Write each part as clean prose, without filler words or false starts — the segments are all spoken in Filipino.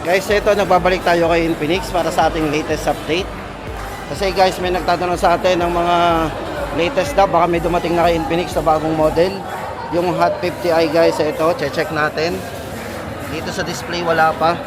Guys, ito nagbabalik tayo kay Infinix para sa ating latest update. Kasi guys, may nagtatanong sa atin ng mga latest na baka may dumating na kay Infinix na bagong model. Yung Hot 50i guys, ito, check natin. Dito sa display wala pa.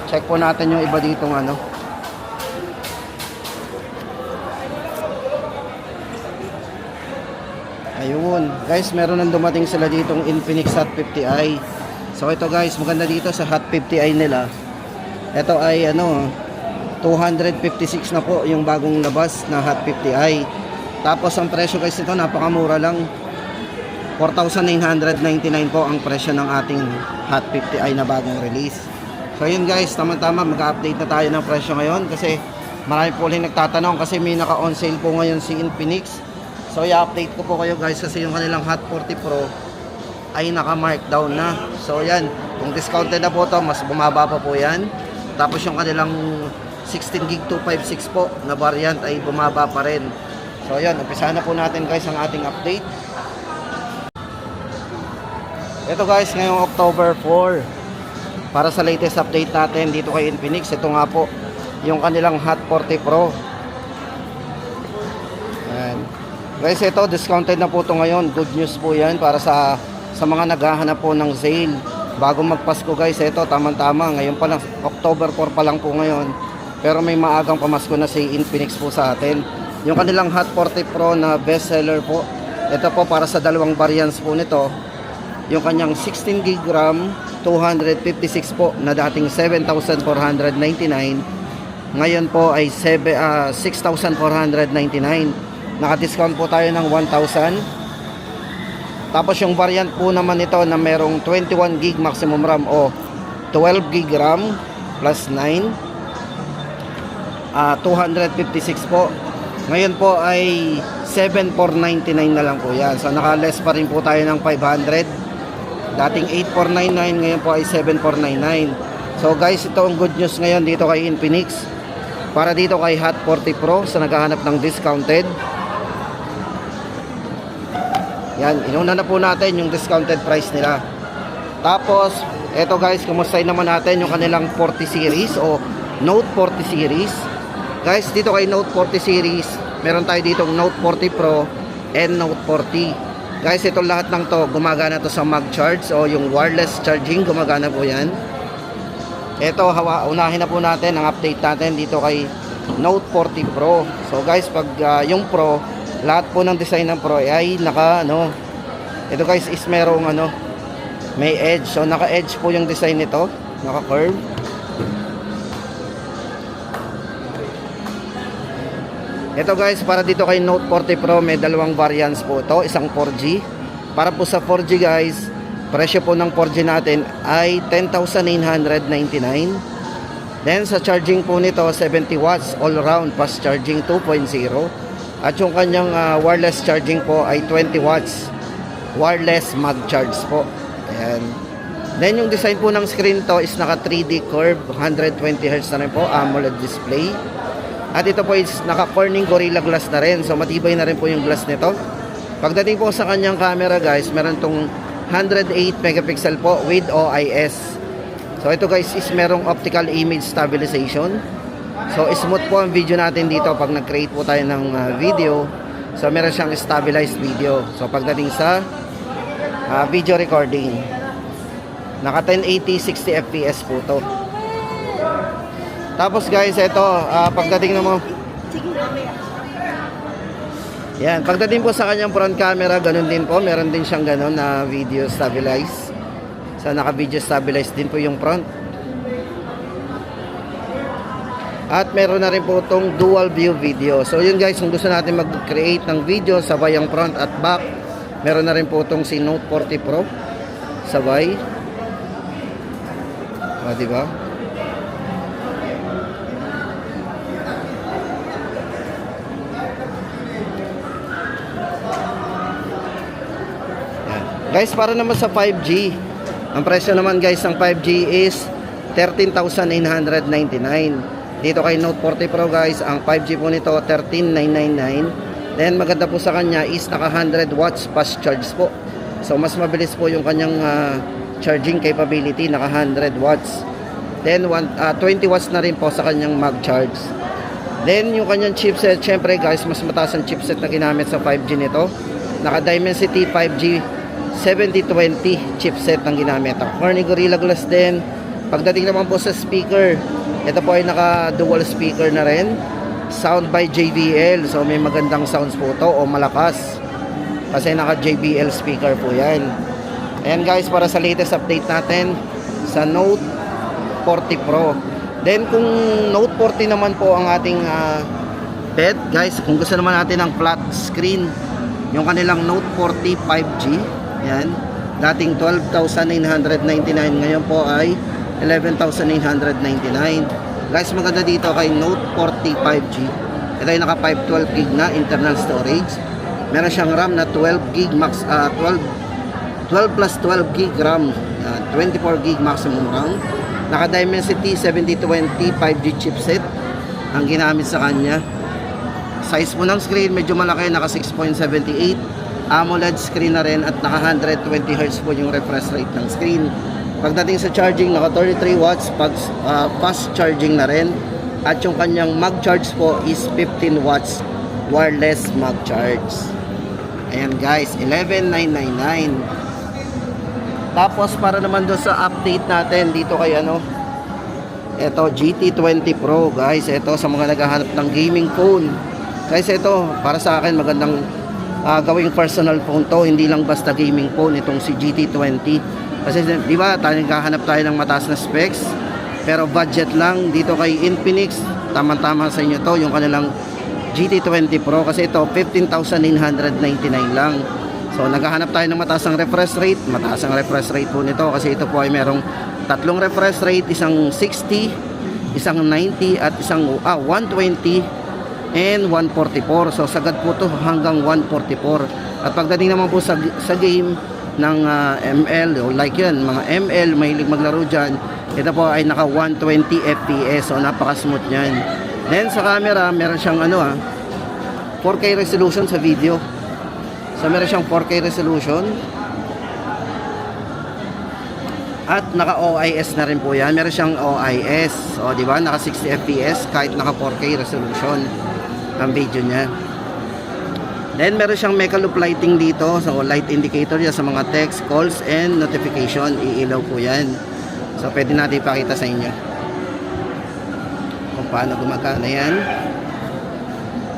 Check po natin yung iba ditong ano. Ayun, guys, meron nang dumating sila ditong Infinix Hot 50i. So ito guys, maganda dito sa Hot 50i nila. Ito ay ano, 256 na po yung bagong labas na Hot 50i. Tapos ang presyo guys nito napakamura lang. 4,999 po ang presyo ng ating Hot 50i na bagong release. So yun guys, tama-tama mag-update na tayo ng presyo ngayon kasi marami po ulit nagtatanong kasi may naka-on sale po ngayon si Infinix. So i-update ko po kayo guys kasi yung kanilang Hot 40 Pro ay naka-markdown na. So yan, kung discounted na po to, mas bumaba pa po yan. Tapos yung kanilang 16 gig 256 po na variant ay bumaba pa rin. So yan, umpisa na po natin guys ang ating update. Ito guys, ngayong October 4 para sa latest update natin dito kay Infinix. Ito nga po yung kanilang Hot 40 Pro. Ayan. Guys, ito discounted na po ito ngayon. Good news po yan para sa mga naghahanap po ng sale bago magpasko guys. Ito tamang-tama, ngayon pa lang, October 4 pa lang po ngayon, pero may maagang pamasko na si Infinix po sa atin. Yung kanilang Hot 40 Pro na bestseller po, ito po para sa dalawang variants po nito. Yung kanyang 16 gig RAM 256 po na dating 7,499, ngayon po ay 6,499. Naka-discount po tayo ng 1,000. Tapos yung variant po naman ito na merong 21 gig maximum RAM o 12 gig RAM plus 9, 256 po. Ngayon po ay 7,499 na lang po yan. So naka-less pa rin po tayo ng 500. Dating 8,499, ngayon po ay 7,499. So guys, ito ang good news ngayon dito kay Infinix. Para dito kay Hot 40 Pro sa naghahanap ng discounted. Yan, inuna na po natin yung discounted price nila. Tapos, eto guys, kumustahin naman natin yung kanilang 40 series o Note 40 series. Guys, dito kay Note 40 series, meron tayo ditong Note 40 Pro and Note 40. Guys, itong lahat ng to, gumagana to sa mag-charge o yung wireless charging, gumagana po yan. Eto, unahin na po natin ang update natin dito kay Note 40 Pro. So guys, pag yung Pro, lahat po ng design ng Pro ay naka ano, ito guys is merong ano, may edge. So naka edge po yung design nito, naka curve. Ito guys, para dito kay Note 40 Pro may dalawang variants po ito, isang 4G. Para po sa 4G guys, presyo po ng 4G natin ay 10,999. Then sa charging po nito 70 watts all around fast charging 2.0. At yung kanyang wireless charging po ay 20 watts wireless mag-charge po. Ayan. Then yung design po ng screen to is naka 3D curve, 120Hz na rin po, AMOLED display. At ito po is naka Corning Gorilla Glass na rin. So matibay na rin po yung glass nito. Pagdating po sa kanyang camera guys, meron tong 108 megapixel po with OIS. So ito guys is merong optical image stabilization. So smooth po ang video natin dito pag nag-create po tayo ng video. So meron siyang stabilized video. So pagdating sa video recording, naka 1080 60 fps po to. Tapos guys, ito pagdating na mo, yan, pagdating po sa kanyang front camera, ganun din po, meron din siyang ganun na video stabilize. So naka video stabilize din po yung front. At meron na rin po itong dual view video. So yun guys, kung gusto natin mag-create ng video sabay ang front at back, meron na rin po itong si Note 40 Pro sabay. Diba? Yan. Guys, para naman sa 5G, ang presyo naman guys ng 5G is 13,999. Dito kay Note 40 Pro guys, ang 5G po nito 13,999. Then maganda po sa kanya is naka 100 watts fast charge po. So mas mabilis po yung kanyang charging capability, naka 100 watts. Then 20 watts na rin po sa kanyang mag charge. Then yung kanyang chipset, syempre guys, mas mataas ang chipset na ginamit sa 5G nito. Naka Dimensity 5G 7020 chipset ang ginamit. Corning Gorilla Glass din. Pagdating naman po sa speaker, ito po ay naka dual speaker na rin. Sound by JBL. So may magandang sounds po to o malakas. Kasi naka JBL speaker po yan. Ayan guys, para sa latest update natin sa Note 40 Pro. Then kung Note 40 naman po ang ating bed, guys, kung gusto naman natin ng flat screen, yung kanilang Note 40 5G, yan, dating 12,999, ngayon po ay 11,999. Guys, maganda dito kay Note 40 5G, ito ay naka 512 gig na internal storage. Meron siyang RAM na 12 gig max, 12 plus 12 gig RAM, 24 gig maximum RAM. Naka Dimensity 7020 5G chipset ang ginamit sa kanya. Size po ng screen medyo malaki, naka 6.78 AMOLED screen na rin, at naka 120Hz po yung refresh rate ng screen. Pagdating sa charging, naka 33 watts fast charging na rin, at yung kanyang mag charge po is 15 watts wireless mag charge. Ayan guys, 11,999. Tapos para naman doon sa update natin dito kay ito GT20 Pro guys. Ito sa mga naghahanap ng gaming phone. Guys, ito para sa akin magandang gawing personal phone to. Hindi lang basta gaming phone itong si GT20. Kasi di ba naghahanap tayo ng mataas na specs pero budget lang. Dito kay Infinix, tama-tama sa inyo to yung kanilang GT20 Pro, kasi ito 15,999 lang. So naghahanap tayo ng mataas ang refresh rate. Mataas ang refresh rate po nito kasi ito po ay merong tatlong refresh rate, isang 60, isang 90 at isang 120 and 144. So sagad po to hanggang 144. At pagdating naman po sa game ng ML o like yan, mga ML mahilig maglaro dyan, ito po ay naka 120 FPS. So napaka smooth nyan. Then sa camera meron siyang 4K resolution sa video. So meron siyang 4K resolution. At naka OIS na rin po yan. Meron siyang OIS. O di ba? Naka 60 FPS kahit naka 4K resolution ang video niya. Then meron siyang Mecha Loop lighting dito. So light indicator yan sa mga text, calls and notification. Iilaw po yan. So pwede natin ipakita sa inyo kung paano gumagana yan.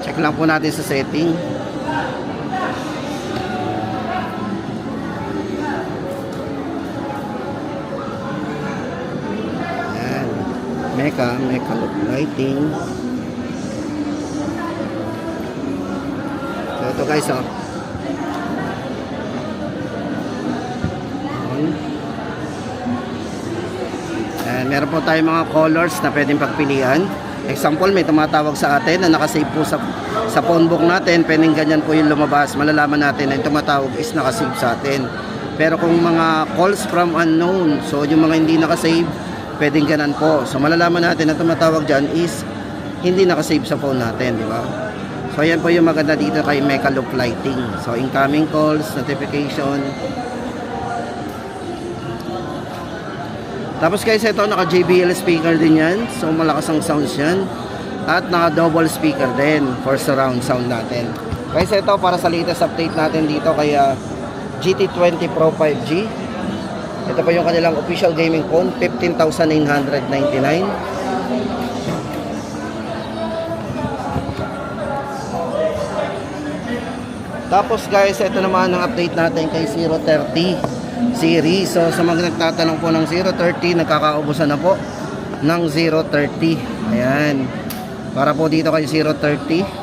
Check lang po natin sa setting. Mecha Loop lighting. So ito guys, meron po tayong mga colors na pwedeng pagpilian. Example, may tumatawag sa atin na nakasave po sa phone book natin, pwedeng ganyan po yung lumabas. Malalaman natin na yung tumatawag is nakasave sa atin. Pero kung mga calls from unknown, so yung mga hindi nakasave, pwedeng ganan po. So malalaman natin na tumatawag dyan is hindi nakasave sa phone natin, di ba? So ayan po yung maganda dito kay Mecha Loop lighting. So incoming calls, notification. Tapos guys, ito naka JBL speaker din yan. So malakas ang sounds yan. At naka double speaker din for surround sound natin. Guys, ito para sa latest update natin dito kay GT20 Pro 5G. Ito pa yung kanilang official gaming phone, 15,999. Tapos guys, ito naman ang update natin kay 030 series. So sa mga nagtatanong po ng 030, nagkakaubusan na po ng 030. Ayan. Para po dito kay 030.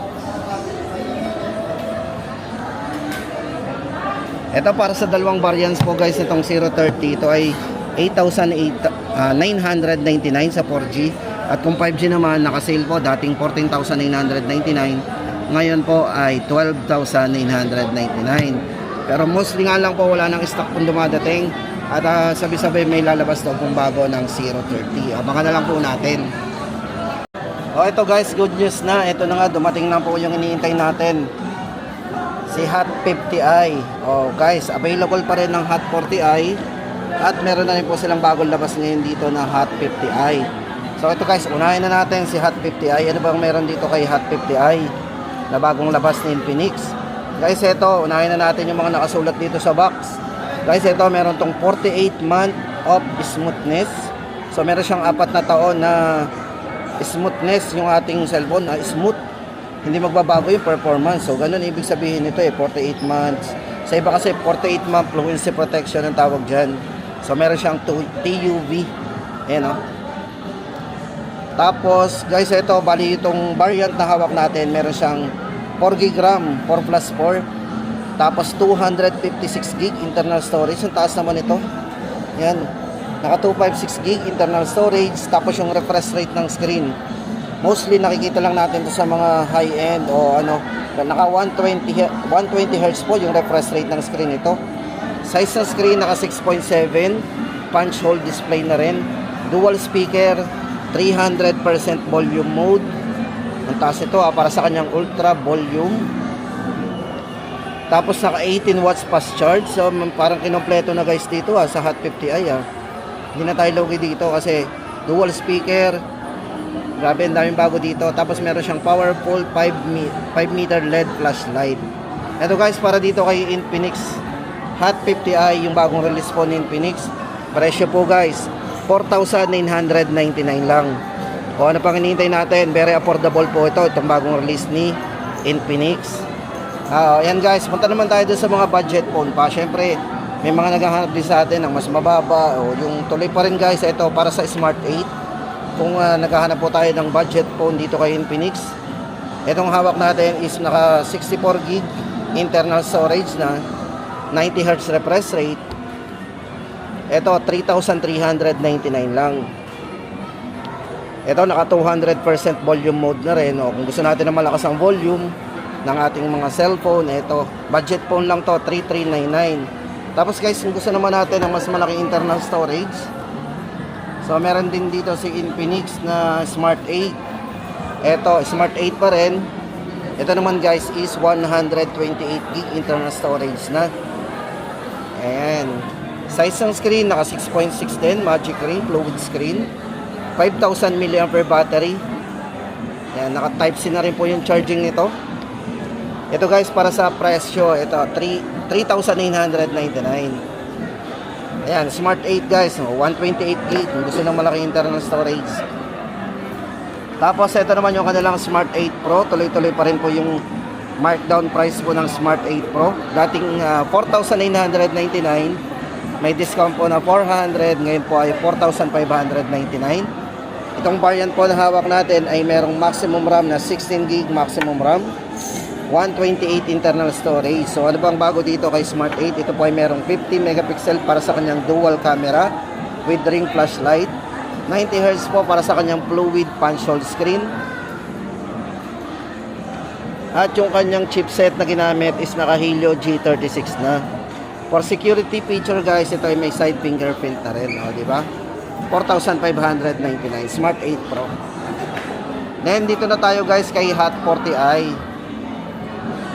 Ito para sa dalawang variants po guys itong 030. Ito ay 8,999 sa 4G. At kung 5G naman, naka-sale po. Dating 14,999. Ngayon po ay 12,999. Pero mostly nga lang po wala nang stock kung dumadating. At sabi-sabi may lalabas daw kung bago ng 030. Abangan na lang po natin. Ito guys, good news na. Ito na nga, dumating na po yung iniintay natin. Si Hot 50i. Guys, available pa rin ng Hot 40i. At meron na rin po silang bagong labas ngayon dito na Hot 50i. So ito guys, unahin na natin si Hot 50i. Ano bang meron dito kay Hot 50i na bagong labas ni Infinix? Guys, ito, unahin na natin yung mga nakasulat dito sa box. Guys, ito, meron tong 48 month of smoothness. So meron siyang 4 na taon na smoothness yung ating cellphone, smooth. Hindi magbabago yung performance. So ganun ibig sabihin nito 48 months. Sa iba kasi 48 month fluency protection ang tawag dyan. So meron siyang TUV. Ayan o. Tapos guys, ito bali itong variant na hawak natin, meron siyang 4GB RAM, 4 plus 4. Tapos 256GB internal storage. Ang taas naman ito. Ayan. Naka 256GB internal storage. Tapos yung refresh rate ng screen, mostly nakikita lang natin to sa mga high end o ano, naka 120 Hz po yung refresh rate ng screen ito. Size ng screen naka 6.7, punch hole display na rin, dual speaker, 300% volume mode. Ang taas ito para sa kanyang ultra volume. Tapos naka 18 watts fast charge. So parang kinompleto na guys dito sa Hot 50i Hindi na tayo lugi dito kasi dual speaker. Grabe, ang daming bago dito. Tapos meron siyang powerful 5 meter LED flashlight. Ito guys, para dito kay Infinix Hot 50i, yung bagong release po ni Infinix. Presyo po guys, 4,999 lang. O ano pang hinihintay natin? Very affordable po ito, itong bagong release ni Infinix. Ayan guys, punta naman tayo dun sa mga budget phone pa. Syempre, may mga naghahanap din sa atin ng mas mababa. O yung tuloy pa rin guys, ito para sa Smart 8. Kung naghahanap po tayo ng budget phone dito kay Infinix, itong hawak natin is naka 64GB internal storage na 90Hz refresh rate. Ito 3,399 lang. Ito naka 200% volume mode na rin. O, kung gusto natin na malakas ang volume ng ating mga cellphone, ito budget phone lang to, 3,399. Tapos guys, kung gusto naman natin ng mas malaking internal storage, so meron din dito si Infinix na Smart 8. Ito Smart 8 pa rin. Ito naman guys is 128GB internal storage na. Ayan. Size ng screen naka 6.6 din, Magic Ring fluid screen. 5,000 mAh battery. Ayan, naka Type-C na rin po yung charging nito. Ito guys, para sa presyo, ito 3,999. Ayan, Smart 8 guys, 128GB kung gusto ng malaking internal storage. Tapos ito naman yung kanilang Smart 8 Pro. Tuloy-tuloy pa rin po yung markdown price po ng Smart 8 Pro. Dating 4,999, may discount po na 400, ngayon po ay 4,599. Itong variant po na hawak natin ay merong maximum RAM na 16GB maximum RAM, 128 internal storage. So ano bang bago dito kay Smart 8? Ito po ay merong 50 megapixel para sa kanyang dual camera with ring flashlight, 90Hz po para sa kanyang fluid punch hole screen. At yung kanyang chipset na ginamit is naka Helio G36 na. For security feature guys, ito ay may side fingerprint na rin, di ba? 4,599 Smart 8 Pro. Then dito na tayo guys kay Hot 40i.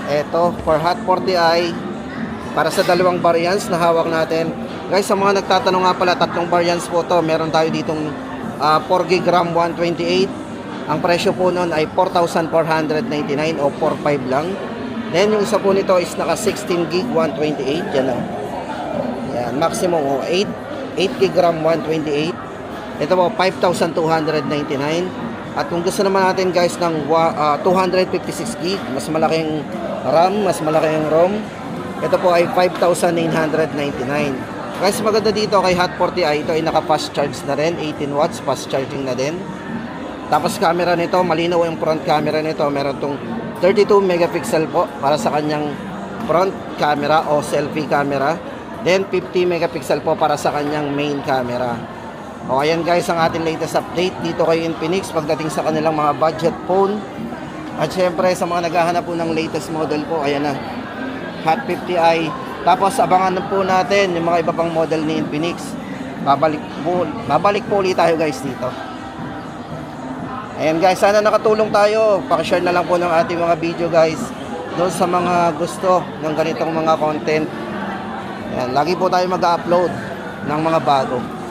Ito, for Hot 40i, para sa dalawang variants na hawak natin. Guys, sa mga nagtatanong nga pala, tatlong variants po to. Meron tayo ditong 4GB RAM 128. Ang presyo po nun ay 4,499 o 4,500 lang. Then yung isa po nito is naka 16GB 128. Yan o. Yan, maximum o 8GB RAM 128. Ito po 5,299. At kung gusto naman natin guys ng 256GB, mas malaking RAM, mas malaking ROM, ito po ay 5,999. Guys, maganda dito kay Hot 40i, ito ay naka fast charge na rin, 18 watts fast charging na din. Tapos camera nito, malinaw yung front camera nito, meron tong 32 megapixel po para sa kanyang front camera o selfie camera. Then 50 megapixel po para sa kanyang main camera. O ayan guys ang ating latest update dito kay Infinix pagdating sa kanilang mga budget phone. At syempre sa mga naghahanap po ng latest model po, ayan na, Hot 50i. Tapos abangan po natin yung mga iba pang model ni Infinix. Babalik po ulit tayo guys dito. Ayan guys, sana nakatulong tayo. Pakishare na lang po ng ating mga video guys doon sa mga gusto ng ganitong mga content. Ayan, lagi po tayo mag-upload. ng mga bago.